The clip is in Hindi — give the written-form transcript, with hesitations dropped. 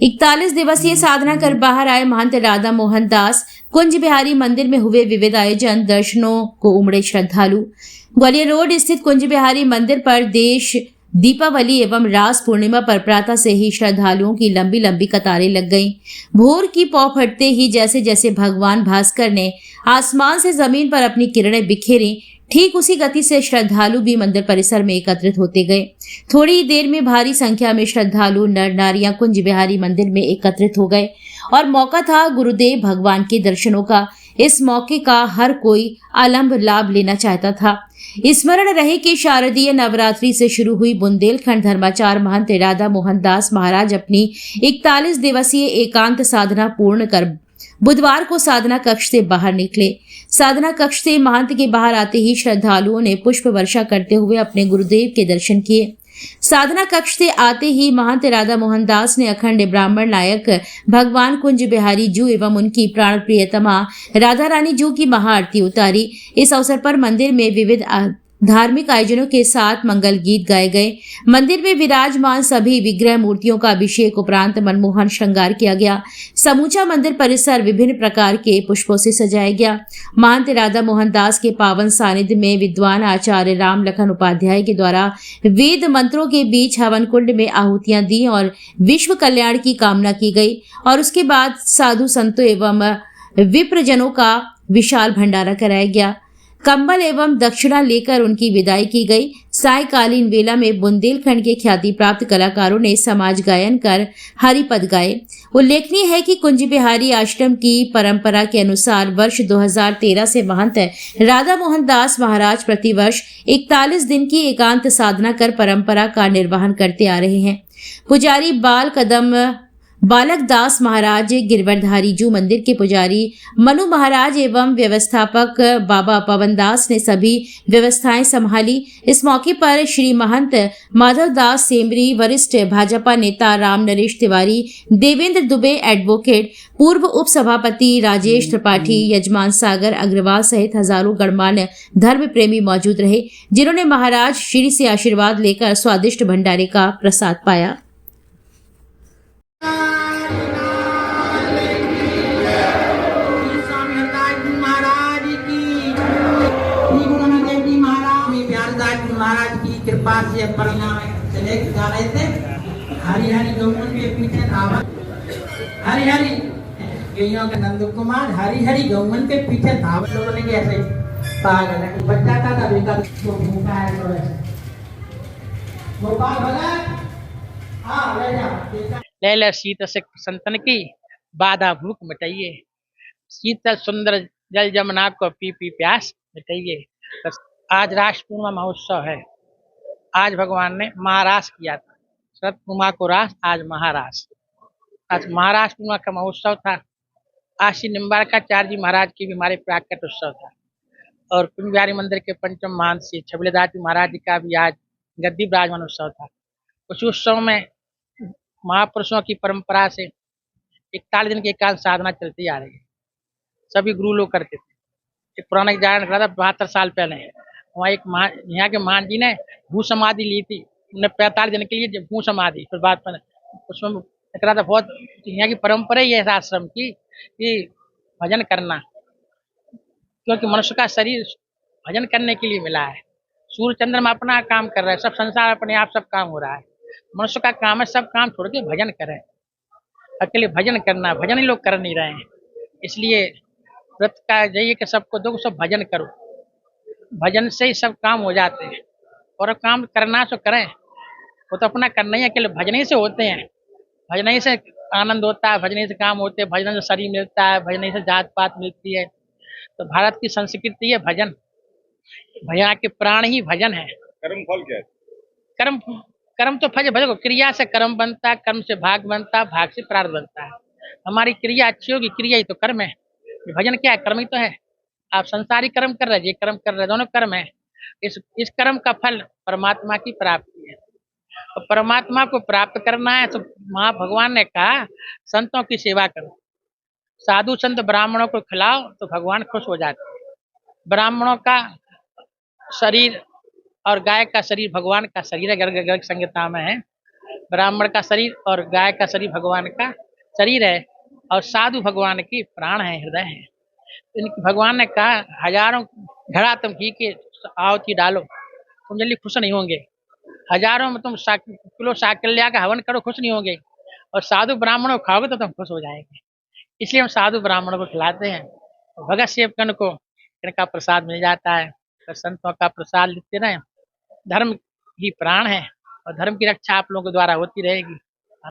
41 दिवसीय साधना कर बाहर आए महंत राधा मोहन दास। कुंज बिहारी मंदिर में हुए विविध आयोजन, दर्शनों को उमड़े श्रद्धालु। ग्वालियर रोड स्थित कुंज बिहारी मंदिर पर देश दीपावली एवं रास पूर्णिमा पर प्रातः से ही श्रद्धालुओं की लंबी लंबी कतारें लग गईं। भोर की पौ फटते ही जैसे जैसे भगवान भास्कर ने आसमान से जमीन पर अपनी किरणें बिखेरी, ठीक उसी गति से श्रद्धालु भी मंदिर परिसर में एकत्रित होते गए। थोड़ी ही देर में भारी संख्या में श्रद्धालु नर नारियां कुंज बिहारी मंदिर में एकत्रित हो गए और मौका था गुरुदेव भगवान के दर्शनों का। इस मौके का हर कोई आलंब लाभ लेना चाहता था। स्मरण रहे कि शारदीय नवरात्रि से शुरू हुई बुंदेलखंड धर्माचार महंत राधा मोहन दास महाराज अपनी 41 दिवसीय एकांत साधना पूर्ण कर बुधवार को साधना कक्ष से बाहर निकले। साधना कक्ष से महंत के बाहर आते ही श्रद्धालुओं ने पुष्प वर्षा करते हुए अपने गुरुदेव के दर्शन किए। साधना कक्ष से आते ही महंत राधा मोहन दास ने अखंड ब्राह्मण नायक भगवान कुंज बिहारी जू एवं उनकी प्राण प्रियतमा राधा रानी जू की महाआरती उतारी। इस अवसर पर मंदिर में विविध धार्मिक आयोजनों के साथ मंगल गीत गाए गए। मंदिर में विराजमान सभी विग्रह मूर्तियों का अभिषेक उपरांत मनमोहन श्रृंगार किया गया। समूचा मंदिर परिसर विभिन्न प्रकार के पुष्पों से सजाया गया। महंत राधा मोहन दास के पावन सानिध्य में विद्वान आचार्य राम लखन उपाध्याय के द्वारा वेद मंत्रों के बीच हवन कुंड में आहुतियां दी और विश्व कल्याण की कामना की गई और उसके बाद साधु संतों एवं विप्रजनों का विशाल भंडारा कराया गया। कंबल एवं दक्षिणा लेकर उनकी विदाई की गई। सायकालीन वेला में बुंदेलखंड के ख्याति प्राप्त कलाकारों ने समाज गायन कर हरिपद गाए। उल्लेखनीय है कि कुंज बिहारी आश्रम की परंपरा के अनुसार वर्ष 2013 से महंत राधा मोहन दास महाराज प्रतिवर्ष 41 दिन की एकांत साधना कर परंपरा का निर्वहन करते आ रहे हैं। पुजारी बालक दास महाराज, गिरवरधारी जू मंदिर के पुजारी मनु महाराज एवं व्यवस्थापक बाबा पवन दास ने सभी व्यवस्थाएं संभाली। इस मौके पर श्री महंत माधव दास सेमरी, वरिष्ठ भाजपा नेता राम नरेश तिवारी, देवेंद्र दुबे एडवोकेट, पूर्व उप सभापति राजेश त्रिपाठी, यजमान सागर अग्रवाल सहित हजारों गणमान्य धर्म प्रेमी मौजूद रहे, जिन्होंने महाराज श्री से आशीर्वाद लेकर स्वादिष्ट भंडारे का प्रसाद पाया। महाराज की कृपा से परिणाम चले जा रहे थे। हरि हरि गौमन के पीछे धावत, हरि हरि गैयों के नंद कुमार हरि हरि गौमन के पीछे धावत लोगों ने कैसे पागल है बच्चा था तभी का तो भूखा है तो ऐसे गोपाल भगत हाँ ले ले शीत से संतन की बाधा भूख मिटाइए, शीतल सुंदर जल जमुना को पी पी प्यास मिटाइए। आज राष्ट्र पूर्णिमा महोत्सव है। आज भगवान ने महारास किया था, शरद पूर्णिमा को रास, आज महारास। आज महाराष्ट्र पूर्णिमा का महोत्सव था। आज श्री निम्बारकाचार्य जी महाराज की भी हमारे प्राकट उत्सव था और कुंज बिहारी मंदिर के पंचम महंत श्री छबिलदास जी महाराज जी का भी आज गद्दी विराजमान उत्सव था। उस उत्सव में महापुरुषों की परंपरा से 41 दिन की एकांत साधना चलती आ रही है। सभी गुरु लोग करते थे। एक पुराना जागरण करा था 72 साल पहले। वहाँ एक यहाँ के महान जी ने भू समाधि ली थी। उन्हें 45 दिन के लिए भू समाधि, फिर बाद में उसमें करा था। बहुत यहाँ की परंपरा ही है आश्रम की कि भजन करना, क्योंकि मनुष्य का शरीर भजन करने के लिए मिला है। सूर्य चंद्रमा अपना काम कर रहा है, सब संसार अपने आप सब काम हो रहा है। मनुष्य का काम है सब काम छोड़ के भजन करें। अकेले भजन करना, भजन ही लोग कर नहीं रहे हैं। इसलिए व्रत का जाइए कि सबको दो, सब भजन करो। भजन से ही सब काम हो जाते हैं। और अब काम करना तो करें, वो तो अपना करना ही अकेले भजन ही से होते हैं। भजन ही से आनंद होता है, भजन ही से काम होते हैं, भजन से शरीर मिलता है, भजन ही से जात पात मिलती है। तो भारत की संस्कृति है भजन। भैया के प्राण ही भजन है। कर्म फल क्या है? कर्म कर्म तो फल भजन, क्रिया से कर्म बनता है, कर्म से भाग बनता है, भाग से प्रार्थ बनता है। हमारी क्रिया अच्छी होगी, क्रिया ही तो कर्म है। भजन क्या है? कर्म ही तो है। आप संसारी कर्म कर रहे हैं, ये कर्म कर रहे हैं, दोनों कर्म है। इस कर्म का फल परमात्मा की प्राप्ति है। तो परमात्मा को प्राप्त करना है तो महा भगवान ने कहा संतों की सेवा करो, साधु संत ब्राह्मणों को खिलाओ तो भगवान खुश हो जाते हैं। ब्राह्मणों का शरीर और गाय का शरीर भगवान का शरीर है, गर्ग संहिता में है। ब्राह्मण का शरीर और गाय का शरीर भगवान का शरीर है और साधु भगवान की प्राण है, हृदय है। भगवान ने कहा हजारों घड़ा तुम घी के आहुति डालो, तुम जल्दी खुश नहीं होंगे। हजारों में तुम किलो साकल्या का हवन करो, खुश नहीं होंगे। और साधु ब्राह्मणों को खाओगे तो तुम खुश हो जाएंगे। इसलिए हम साधु ब्राह्मणों को खिलाते हैं। भगत सेवकन को इनका प्रसाद मिल जाता है। तो संतों का प्रसाद लेते रहे। धर्म ही प्राण है और धर्म की रक्षा आप लोगों के द्वारा होती रहेगी।